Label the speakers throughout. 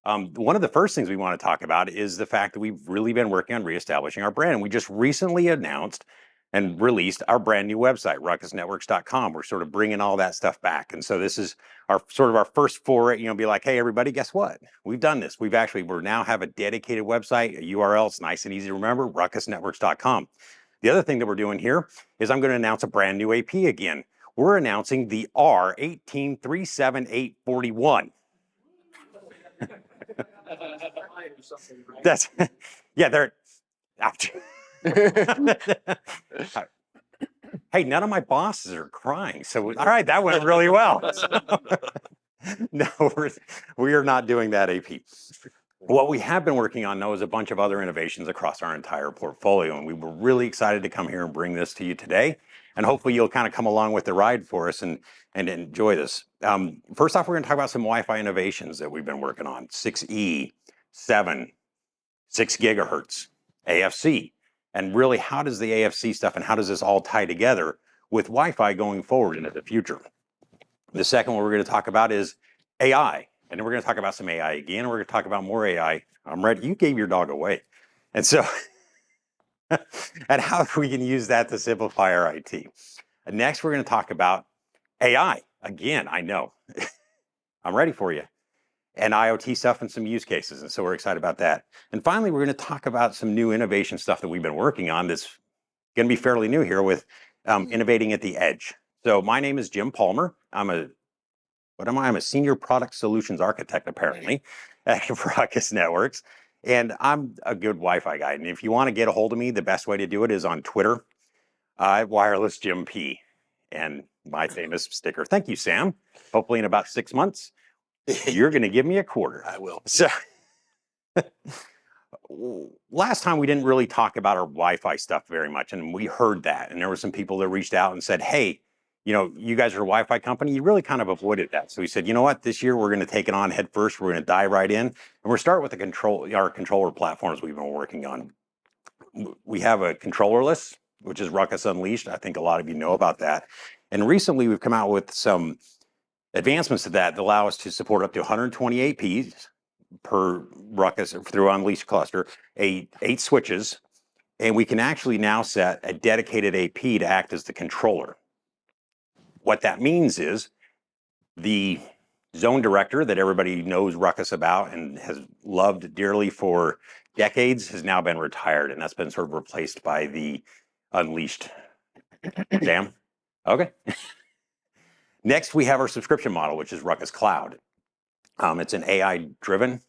Speaker 1: One of the first things we want to talk about is the fact that we've really been working on reestablishing our brand. And we just recently announced and released our brand new website, ruckusnetworks.com. We're sort of bringing all that stuff back. And so this is our first foray, be like, hey, everybody, guess what? We've done this. We now have a dedicated website, a URL. It's nice and easy to remember, ruckusnetworks.com. The other thing that we're doing here is I'm going to announce a brand new AP again. We're announcing the R1837841. That's, yeah, they're, hey, none of my bosses are crying. So, all right, that went really well. No, we are not doing that AP. What we have been working on, though, is a bunch of other innovations across our entire portfolio. And we were really excited to come here and bring this to you today. And hopefully you'll kind of come along with the ride for us and enjoy this. First off, we're going to talk about some Wi-Fi innovations that we've been working on. 6E, 7, 6 gigahertz, AFC. And really, how does the AFC stuff and how does this all tie together with Wi-Fi going forward into the future? The second one we're going to talk about is AI. And then we're going to talk about some AI again. And we're going to talk about more AI. I'm ready. You gave your dog away. And so, and how we can use that to simplify our IT. And next, we're going to talk about AI. Again, I know. I'm ready for you. And IoT stuff and some use cases. And so we're excited about that. And finally, we're going to talk about some new innovation stuff that we've been working on that's going to be fairly new here with innovating at the edge. So my name is Jim Palmer. I'm a senior product solutions architect, apparently, at RUCKUS Networks. And I'm a good Wi-Fi guy. And if you want to get a hold of me, the best way to do it is on Twitter, Wireless Jim P. And my famous sticker. Thank you, Sam. Hopefully in about 6 months, you're going to give me a quarter.
Speaker 2: I will.
Speaker 1: So last time we didn't really talk about our Wi-Fi stuff very much. And we heard that. And there were some people that reached out and said, hey, you guys are a Wi-Fi company. You really kind of avoided that. So we said, you know what? This year we're going to take it on head first. We're going to dive right in. And we're start with our controller platforms we've been working on. We have a controller list, which is Ruckus Unleashed. I think a lot of you know about that. And recently we've come out with some advancements to that allow us to support up to 120 APs per Ruckus through Unleashed cluster, 8 switches. And we can actually now set a dedicated AP to act as the controller. What that means is the zone director that everybody knows Ruckus about and has loved dearly for decades has now been retired, and that's been sort of replaced by the Unleashed. Sam? Okay. Next, we have our subscription model, which is Ruckus Cloud. It's an AI-driven,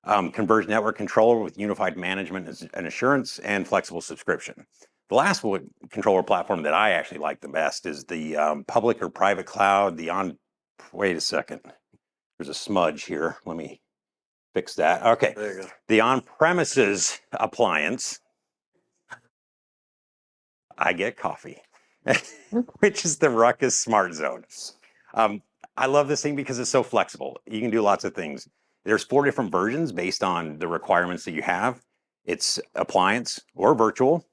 Speaker 1: converged network controller with unified management and assurance and flexible subscription. The last controller platform that I actually like the best is the public or private cloud, wait a second. There's a smudge here. Let me fix that. Okay.
Speaker 2: There you go.
Speaker 1: The on-premises appliance. I get coffee, which is the Ruckus Smart Zone. I love this thing because it's so flexible. You can do lots of things. There's 4 different versions based on the requirements that you have. It's appliance or virtual,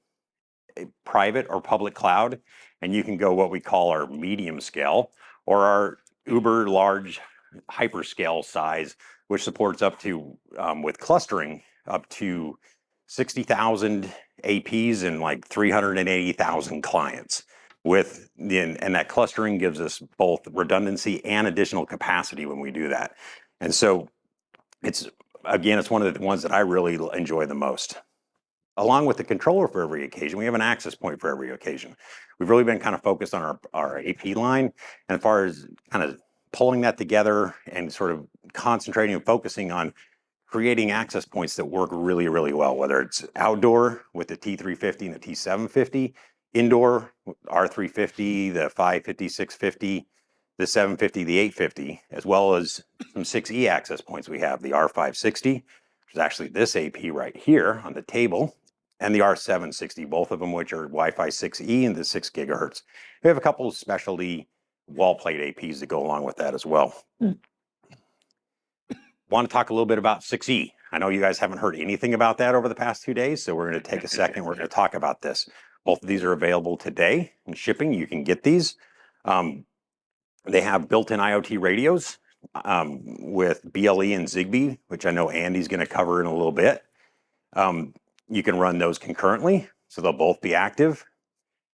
Speaker 1: private or public cloud, and you can go what we call our medium scale or our uber large hyperscale size, which supports up to, with clustering, up to 60,000 APs and like 380,000 clients. And that clustering gives us both redundancy and additional capacity when we do that. And so it's one of the ones that I really enjoy the most. Along with the controller for every occasion, we have an access point for every occasion. We've really been kind of focused on our AP line, and as far as kind of pulling that together and sort of concentrating and focusing on creating access points that work really, really well, whether it's outdoor with the T350 and the T750, indoor, R350, the 550, 650, the 750, the 850, as well as some 6E access points we have, the R560, which is actually this AP right here on the table, and the R760, both of them which are Wi-Fi 6E and the 6 gigahertz. We have a couple of specialty wall plate APs that go along with that as well. Want to talk a little bit about 6E. I know you guys haven't heard anything about that over the past 2 days, so we're going to take a second. We're going to talk about this. Both of these are available today in shipping. You can get these. They have built-in IoT radios with BLE and Zigbee, which I know Andy's going to cover in a little bit. You can run those concurrently, so they'll both be active,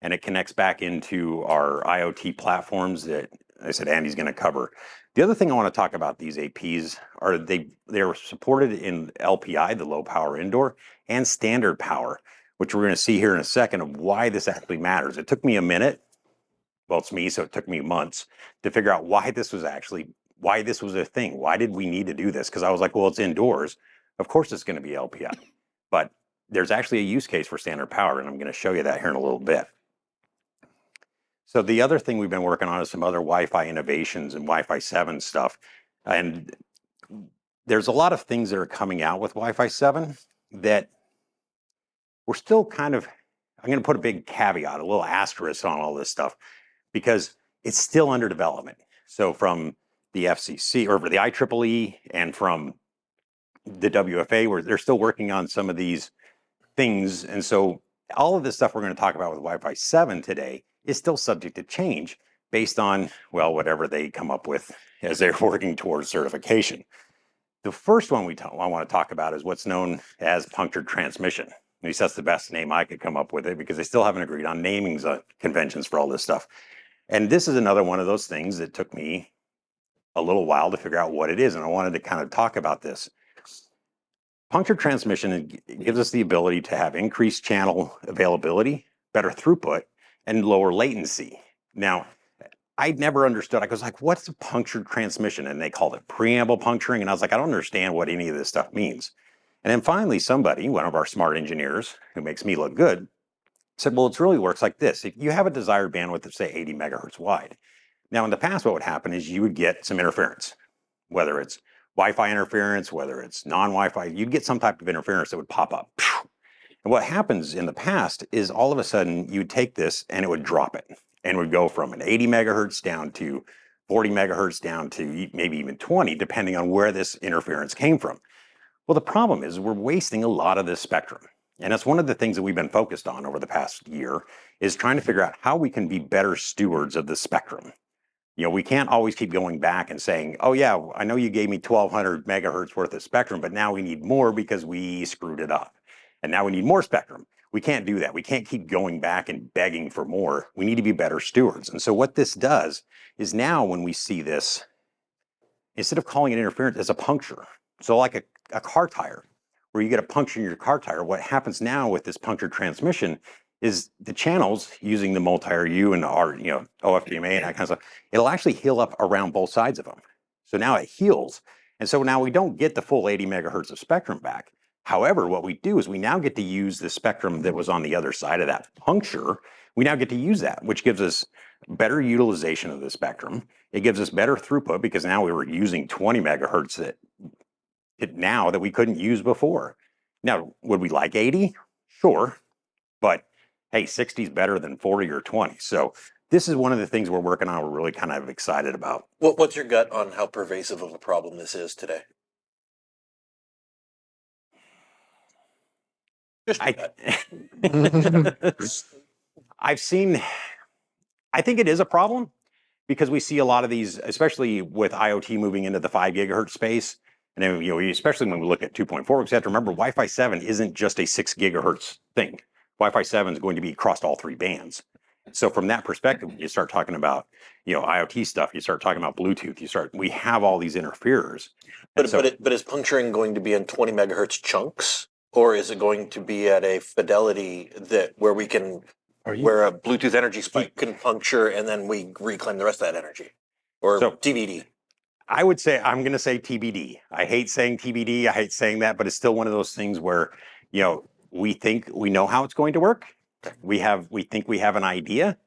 Speaker 1: and it connects back into our IoT platforms that I said Andy's going to cover. The other thing I want to talk about these APs are they're supported in LPI, the low power indoor, and standard power, which we're going to see here in a second of why this actually matters. It took me a minute. Well, it's me, so it took me months to figure out why this was a thing. Why did we need to do this? Because I was like, well, it's indoors. Of course it's going to be LPI. But there's actually a use case for standard power, and I'm going to show you that here in a little bit. So the other thing we've been working on is some other Wi-Fi innovations and Wi-Fi 7 stuff. And there's a lot of things that are coming out with Wi-Fi 7 that we're still kind of, I'm going to put a big caveat, a little asterisk on all this stuff, because it's still under development. So from the FCC or for the IEEE and from the WFA, where they're still working on some of these things. And so all of this stuff we're going to talk about with Wi-Fi 7 today is still subject to change based on, well, whatever they come up with as they're working towards certification. The first one I want to talk about is what's known as puncture transmission. At least that's the best name I could come up with it, because they still haven't agreed on naming conventions for all this stuff. And this is another one of those things that took me a little while to figure out what it is, and I wanted to kind of talk about this. Puncture transmission gives us the ability to have increased channel availability, better throughput, and lower latency. Now, I'd never understood. I was like, what's a puncture transmission? And they called it preamble puncturing. And I was like, I don't understand what any of this stuff means. And then finally, somebody, one of our smart engineers who makes me look good, said, well, it really works like this. If you have a desired bandwidth of, say, 80 megahertz wide. Now, in the past, what would happen is you would get some interference, whether it's Wi-Fi interference, whether it's non-Wi-Fi, you'd get some type of interference that would pop up. And what happens in the past is all of a sudden you'd take this and it would drop it, and would go from an 80 megahertz down to 40 megahertz down to maybe even 20, depending on where this interference came from. Well, the problem is we're wasting a lot of this spectrum. And that's one of the things that we've been focused on over the past year, is trying to figure out how we can be better stewards of the spectrum. You know, we can't always keep going back and saying, oh yeah, I know you gave me 1200 megahertz worth of spectrum, but now we need more because we screwed it up. And now we need more spectrum. We can't do that. We can't keep going back and begging for more. We need to be better stewards. And so what this does is now when we see this, instead of calling it interference, it's a puncture. So like a car tire, where you get a puncture in your car tire, what happens now with this puncture transmission is the channels using the multi-RU and our, OFDMA and that kind of stuff, it'll actually heal up around both sides of them. So now it heals. And so now we don't get the full 80 megahertz of spectrum back. However, what we do is we now get to use the spectrum that was on the other side of that puncture. We now get to use that, which gives us better utilization of the spectrum. It gives us better throughput, because now we were using 20 megahertz now that we couldn't use before. Now, would we like 80? Sure. But hey, 60 is better than 40 or 20. So this is one of the things we're working on, we're really kind of excited about.
Speaker 2: What's your gut on how pervasive of a problem this is today?
Speaker 1: I've seen, I think it is a problem, because we see a lot of these, especially with IoT moving into the 5 gigahertz space. And then, especially when we look at 2.4, we have to remember Wi-Fi 7 isn't just a 6 gigahertz thing. Wi-Fi 7 is going to be across all 3 bands. So from that perspective, you start talking about, IoT stuff, you start talking about Bluetooth, we have all these interferers.
Speaker 2: But is puncturing going to be in 20 megahertz chunks, or is it going to be at a fidelity where we can, where a Bluetooth energy spike can puncture and then we reclaim the rest of that energy? Or TBD?
Speaker 1: I would say, I'm going to say TBD. I hate saying TBD. I hate saying that, but it's still one of those things where, we think we know how it's going to work. We think we have an idea,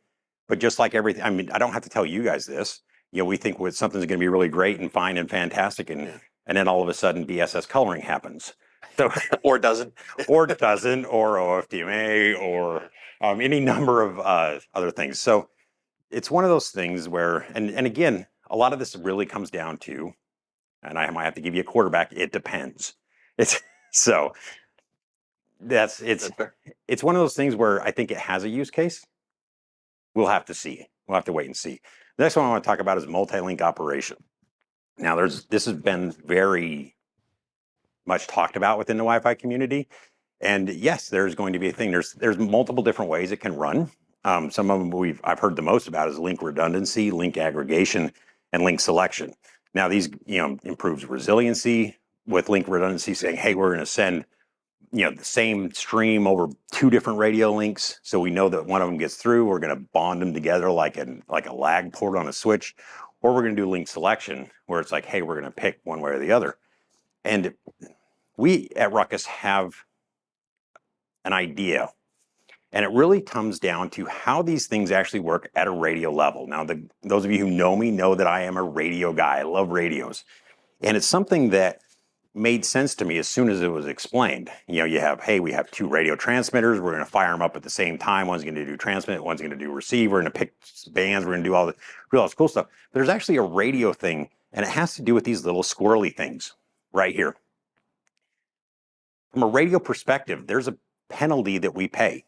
Speaker 1: but just like everything, I mean, I don't have to tell you guys this. We think something's going to be really great and fine and fantastic, and then all of a sudden BSS coloring happens. So
Speaker 2: or doesn't,
Speaker 1: or OFDMA, or any number of other things. So it's one of those things where, and again, a lot of this really comes down to, and I might have to give you a quarterback, it depends. It's one of those things where I think it has a use case. We'll have to see. We'll have to wait and see. The next one I want to talk about is multi-link operation. Now, this has been very much talked about within the Wi-Fi community. And yes, there's going to be a thing. There's multiple different ways it can run. Some of them I've heard the most about is link redundancy, link aggregation, and link selection. Now these improves resiliency with link redundancy, saying, hey, we're going to send the same stream over 2 different radio links, so we know that one of them gets through. We're going to bond them together like a lag port on a switch, or we're going to do link selection, where it's like, hey, we're going to pick one way or the other. And we at Ruckus have an idea, and it really comes down to how these things actually work at a radio level. Now, those of you who know me know that I am a radio guy. I love radios, and it's something that made sense to me as soon as it was explained. You have, hey, we have 2 radio transmitters. We're going to fire them up at the same time. One's going to do transmit, one's going to do receive. We're going to pick bands. We're going to do all this cool stuff. But there's actually a radio thing, and it has to do with these little squirrely things right here. From a radio perspective, there's a penalty that we pay.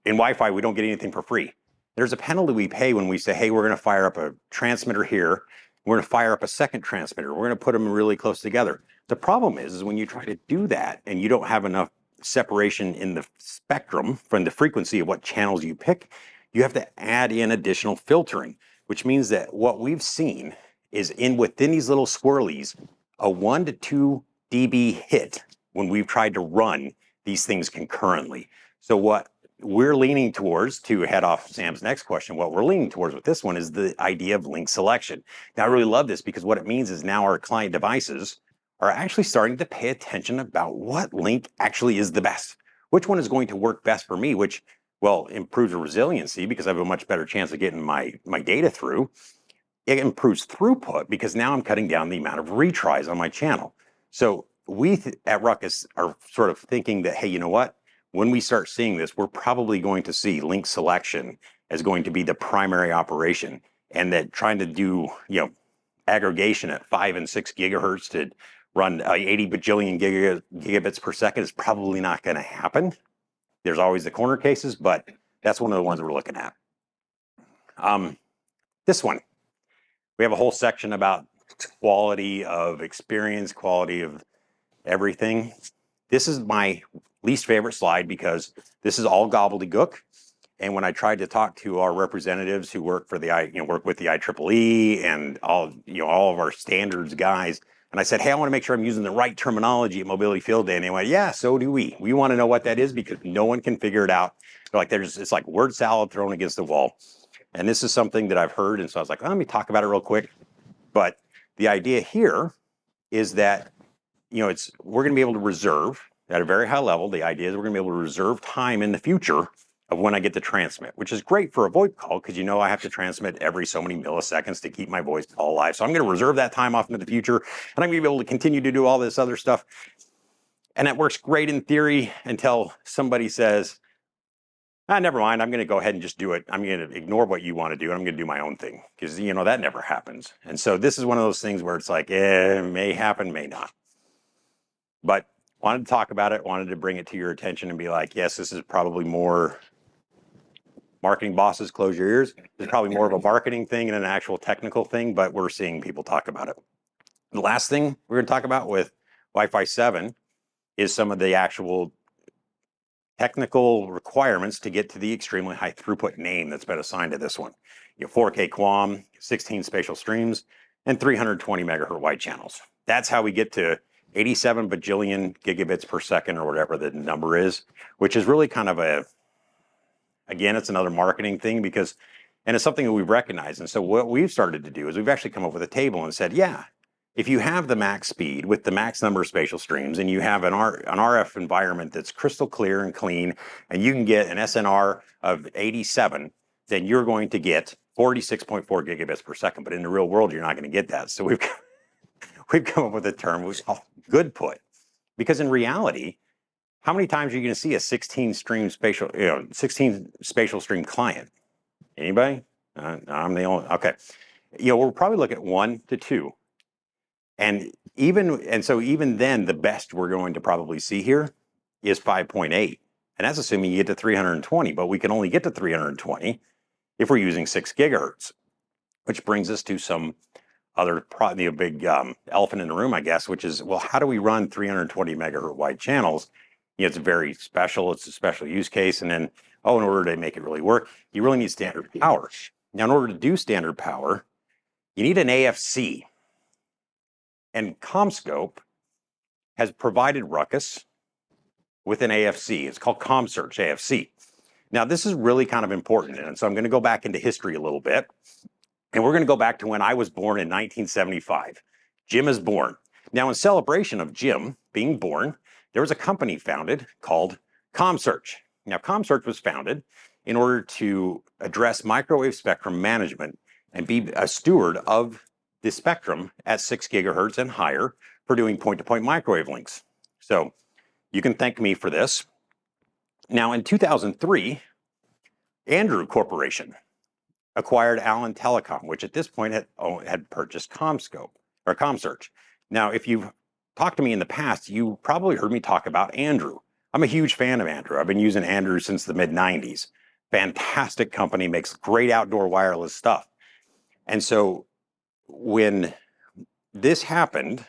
Speaker 1: In Wi-Fi, we don't get anything for free. There's a penalty we pay when we say, hey, we're going to fire up a transmitter here. We're going to fire up a second transmitter. We're going to put them really close together. The problem is when you try to do that and you don't have enough separation in the spectrum from the frequency of what channels you pick, you have to add in additional filtering, which means that what we've seen is within these little squirrelies, a 1 to 2 dB hit when we've tried to run these things concurrently. So what we're leaning towards, to head off Sam's next question, what we're leaning towards with this one is the idea of link selection. Now, I really love this because what it means is now our client devices are actually starting to pay attention about what link actually is the best. Which one is going to work best for me, which, well, improves the resiliency because I have a much better chance of getting my data through. It improves throughput because now I'm cutting down the amount of retries on my channel. So we at Ruckus are sort of thinking that, hey, you know what? When we start seeing this, we're probably going to see link selection as going to be the primary operation, and that trying to do aggregation at 5 and 6 gigahertz to run 80 bajillion gigabits per second is probably not going to happen. There's always the corner cases, but that's one of the ones we're looking at. This one, we have a whole section about quality of experience, quality of everything. This is my least favorite slide because this is all gobbledygook. And when I tried to talk to our representatives who work for work with the IEEE and all of our standards guys, and I said, hey, I want to make sure I'm using the right terminology at Mobility Field Day. And they went, yeah, so do we. We want to know what that is because no one can figure it out. It's like word salad thrown against the wall. And this is something that I've heard. And so I was like, let me talk about it real quick. But the idea here is that, we're going to be able to reserve at a very high level. The idea is we're going to be able to reserve time in the future of when I get to transmit, which is great for a VoIP call because I have to transmit every so many milliseconds to keep my voice call alive. So I'm going to reserve that time off into the future, and I'm going to be able to continue to do all this other stuff. And that works great in theory until somebody says, never mind, I'm going to go ahead and just do it. I'm going to ignore what you want to do, and I'm going to do my own thing because, that never happens. And so this is one of those things where it's like, may happen, may not. But wanted to talk about it, wanted to bring it to your attention and be like, yes, this is probably more marketing bosses, close your ears. It's probably more of a marketing thing and an actual technical thing, but we're seeing people talk about it. The last thing we're going to talk about with Wi-Fi 7 is some of the actual technical requirements to get to the extremely high throughput name that's been assigned to this one. 4K QAM, 16 spatial streams, and 320 megahertz wide channels. That's how we get to 87 bajillion gigabits per second or whatever the number is, which is really kind of again, it's another marketing thing and it's something that we've recognized. And so what we've started to do is we've actually come up with a table and said, yeah, if you have the max speed with the max number of spatial streams and you have an RF environment that's crystal clear and clean, and you can get an SNR of 87, then you're going to get 46.4 gigabits per second. But in the real world, you're not going to get that. So we've come up with a term we call good put, because in reality, how many times are you going to see a 16 spatial stream client? Anybody? I'm the only. Okay, we'll probably look at 1 to 2, and so even then, the best we're going to probably see here is 5.8, and that's assuming you get to 320. But we can only get to 320 if we're using 6 gigahertz, which brings us to some big elephant in the room, I guess, which is, well, how do we run 320 megahertz wide channels? It's very special. It's a special use case. And then, in order to make it really work, you really need standard power. Now, in order to do standard power, you need an AFC. And Commscope has provided RUCKUS with an AFC. It's called ComSearch AFC. Now, this is really kind of important. And so I'm going to go back into history a little bit. And we're going to go back to when I was born in 1975. Jim is born. Now, in celebration of Jim being born, there was a company founded called ComSearch. Now, ComSearch was founded in order to address microwave spectrum management and be a steward of the spectrum at 6 gigahertz and higher for doing point-to-point microwave links. So you can thank me for this. Now, in 2003, Andrew Corporation acquired Allen Telecom, which at this point had purchased ComScope or ComSearch. Now, if you've talked to me in the past, you probably heard me talk about Andrew. I'm a huge fan of Andrew. I've been using Andrew since the mid-90s. Fantastic company, makes great outdoor wireless stuff. And so when this happened,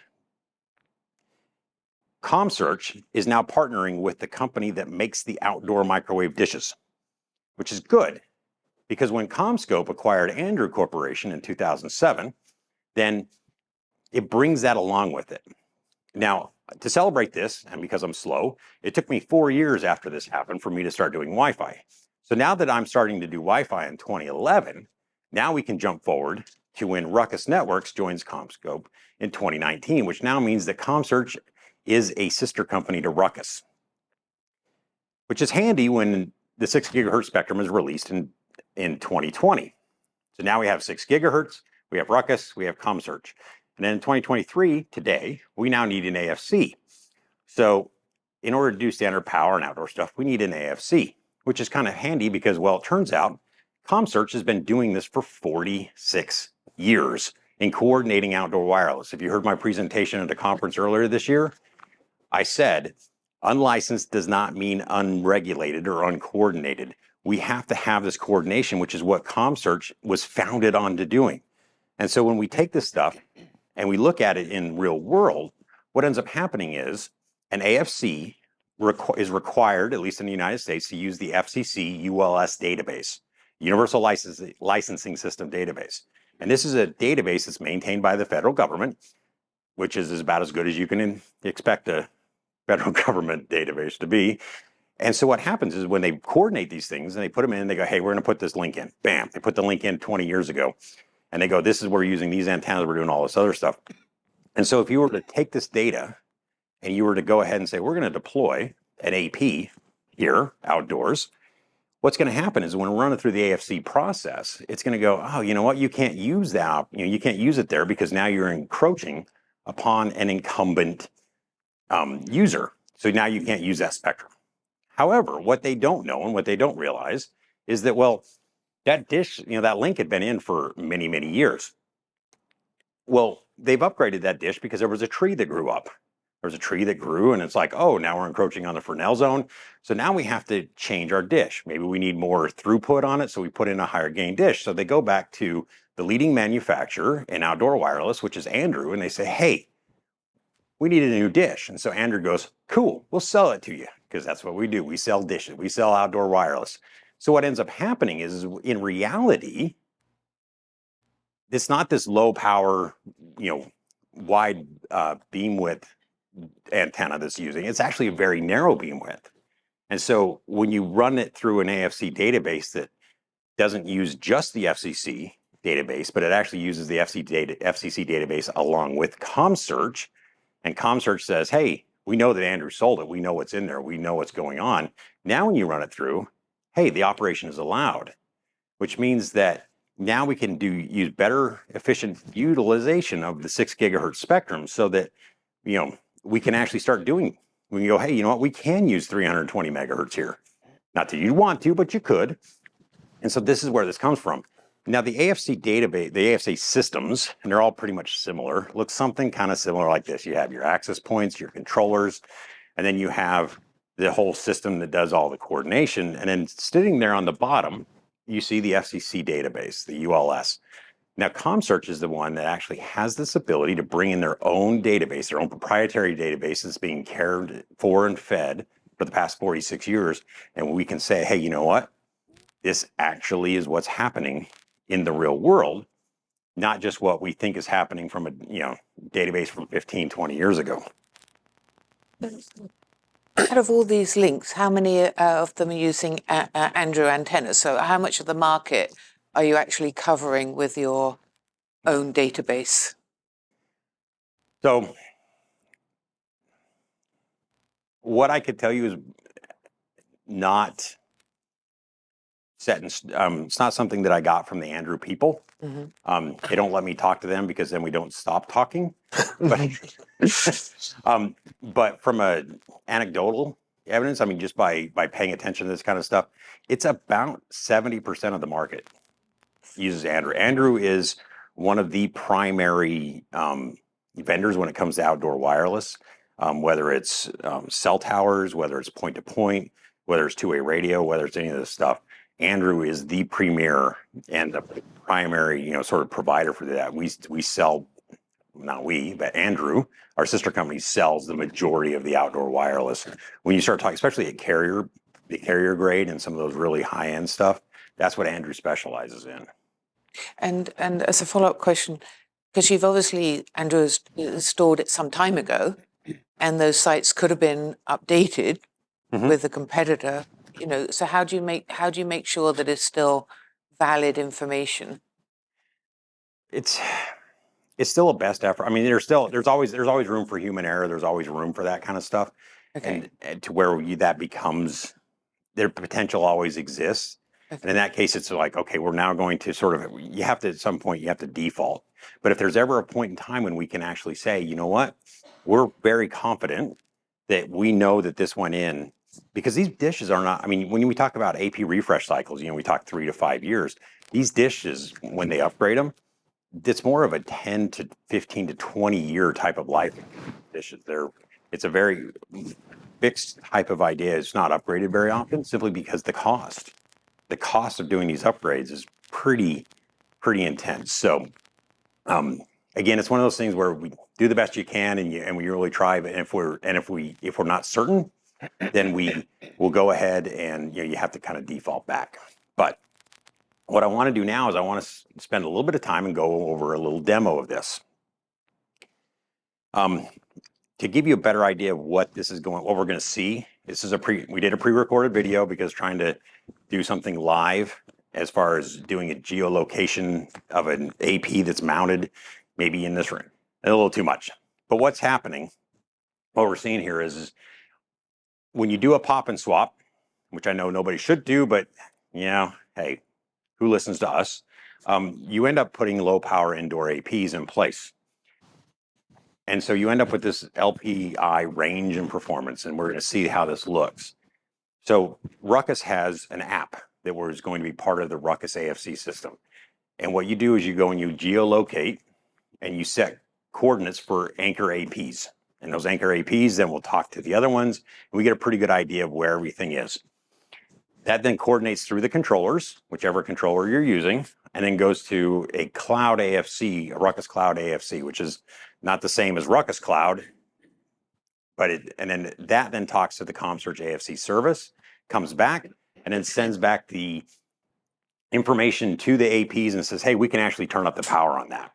Speaker 1: ComSearch is now partnering with the company that makes the outdoor microwave dishes, which is good. Because when ComScope acquired Andrew Corporation in 2007, then it brings that along with it. Now, to celebrate this, and because I'm slow, it took me 4 years after this happened for me to start doing Wi-Fi. So now that I'm starting to do Wi-Fi in 2011, now we can jump forward to when RUCKUS Networks joins ComScope in 2019, which now means that ComSearch is a sister company to RUCKUS, which is handy when the 6 gigahertz spectrum is released in 2020. So now we have 6 gigahertz, we have RUCKUS, we have ComSearch. And then in 2023, today, we now need an AFC. So in order to do standard power and outdoor stuff, we need an AFC, which is kind of handy because, well, it turns out ComSearch has been doing this for 46 years in coordinating outdoor wireless. If you heard my presentation at a conference earlier this year, I said, unlicensed does not mean unregulated or uncoordinated. We have to have this coordination, which is what ComSearch was founded on to doing. And so when we take this stuff and we look at it in real world, what ends up happening is an AFC is required, at least in the United States, to use the FCC ULS database, Universal Licensing System database. And this is a database that's maintained by the federal government, which is about as good as you can expect a federal government database to be. And so what happens is when they coordinate these things and they put them in, they go, hey, we're going to put this link in. Bam, they put the link in 20 years ago. And they go, this is where we're using these antennas, we're doing all this other stuff. And so if you were to take this data and you were to go ahead and say, we're going to deploy an AP here outdoors, what's going to happen is when we run it through the AFC process, it's going to go, oh, you know what, you can't use that. You can't use it there because now you're encroaching upon an incumbent user. So now you can't use that spectrum. However, what they don't know and what they don't realize is that, well, that dish, that link had been in for many, many years. Well, they've upgraded that dish because there was a tree that grew up. There was a tree that grew and it's like, oh, now we're encroaching on the Fresnel zone. So now we have to change our dish. Maybe we need more throughput on it, so we put in a higher gain dish. So they go back to the leading manufacturer in outdoor wireless, which is Andrew, and they say, hey, we need a new dish. And so Andrew goes, cool, we'll sell it to you, because that's what we do. We sell dishes, we sell outdoor wireless. So what ends up happening is in reality, it's not this low power, wide beam width antenna that's using. It's actually a very narrow beam width. And so when you run it through an AFC database that doesn't use just the FCC database, but it actually uses the FCC database along with ComSearch, and ComSearch says, hey, we know that Andrew sold it. We know what's in there. We know what's going on. Now when you run it through, hey, the operation is allowed, which means that now we can use better efficient utilization of the 6 gigahertz spectrum so that, we can actually start doing, we can go, hey, you know what, we can use 320 megahertz here. Not that you'd want to, but you could. And so this is where this comes from. Now the AFC database, the AFC systems, and they're all pretty much similar, look something kind of similar like this. You have your access points, your controllers, and then you have the whole system that does all the coordination. And then sitting there on the bottom, you see the FCC database, the ULS. Now, ComSearch is the one that actually has this ability to bring in their own database, their own proprietary database that's being cared for and fed for the past 46 years. And we can say, hey, you know what? This actually is what's happening in the real world, not just what we think is happening from a database from 15, 20 years ago.
Speaker 3: Out of all these links, how many of them are using Andrew antennas? So how much of the market are you actually covering with your own database?
Speaker 1: So what I could tell you is not set in, it's not something that I got from the Andrew people.
Speaker 3: Mm-hmm.
Speaker 1: They don't let me talk to them because then we don't stop talking. But from a anecdotal evidence, I mean, just by paying attention to this kind of stuff, it's about 70% of the market uses Andrew. Andrew is one of the primary vendors when it comes to outdoor wireless, whether it's cell towers, whether it's point-to-point, whether it's two-way radio, whether it's any of this stuff. Andrew is the premier and the primary, sort of provider for that. We sell, not we, but Andrew, our sister company, sells the majority of the outdoor wireless. When you start talking, especially at the carrier grade and some of those really high-end stuff, that's what Andrew specializes in.
Speaker 3: And as a follow-up question, because you've obviously, Andrew has installed it some time ago, and those sites could have been updated with a competitor. So how do you make sure that it's still valid information?
Speaker 1: It's still a best effort. I mean, there's always room for human error. There's always room for that kind of stuff.
Speaker 3: Okay.
Speaker 1: And to where that becomes, their potential always exists.
Speaker 3: Okay.
Speaker 1: And in that case, it's like, okay, we're now going to you have to, at some point, you have to default. But if there's ever a point in time when we can actually say, you know what, we're very confident that we know that this went in, because these dishes are not, I mean, when we talk about AP refresh cycles, we talk 3 to 5 years. These dishes, when they upgrade them, it's more of a 10 to 15 to 20 year type of life dishes. It's a very fixed type of idea. It's not upgraded very often, simply because the cost of doing these upgrades is pretty intense. So again, it's one of those things where we do the best you can and we really try. But if we're not certain, then we will go ahead and you have to kind of default back. But what I want to do now is I want to spend a little bit of time and go over a little demo of this. To give you a better idea of what we're going to see. This is we did a pre-recorded video because trying to do something live as far as doing a geolocation of an AP that's mounted maybe in this room, a little too much. But what's happening, what we're seeing here is when you do a pop and swap, which I know nobody should do, but hey, who listens to us? You end up putting low power indoor APs in place. And so you end up with this LPI range and performance, and we're going to see how this looks. So RUCKUS has an app that was going to be part of the RUCKUS AFC system. And what you do is you go and you geolocate and you set coordinates for anchor APs. And those anchor APs, then we'll talk to the other ones, and we get a pretty good idea of where everything is. That then coordinates through the controllers, whichever controller you're using, and then goes to a cloud AFC, a RUCKUS Cloud AFC, which is not the same as RUCKUS Cloud, but then that talks to the ComSearch AFC service, comes back, and then sends back the information to the APs and says, hey, we can actually turn up the power on that.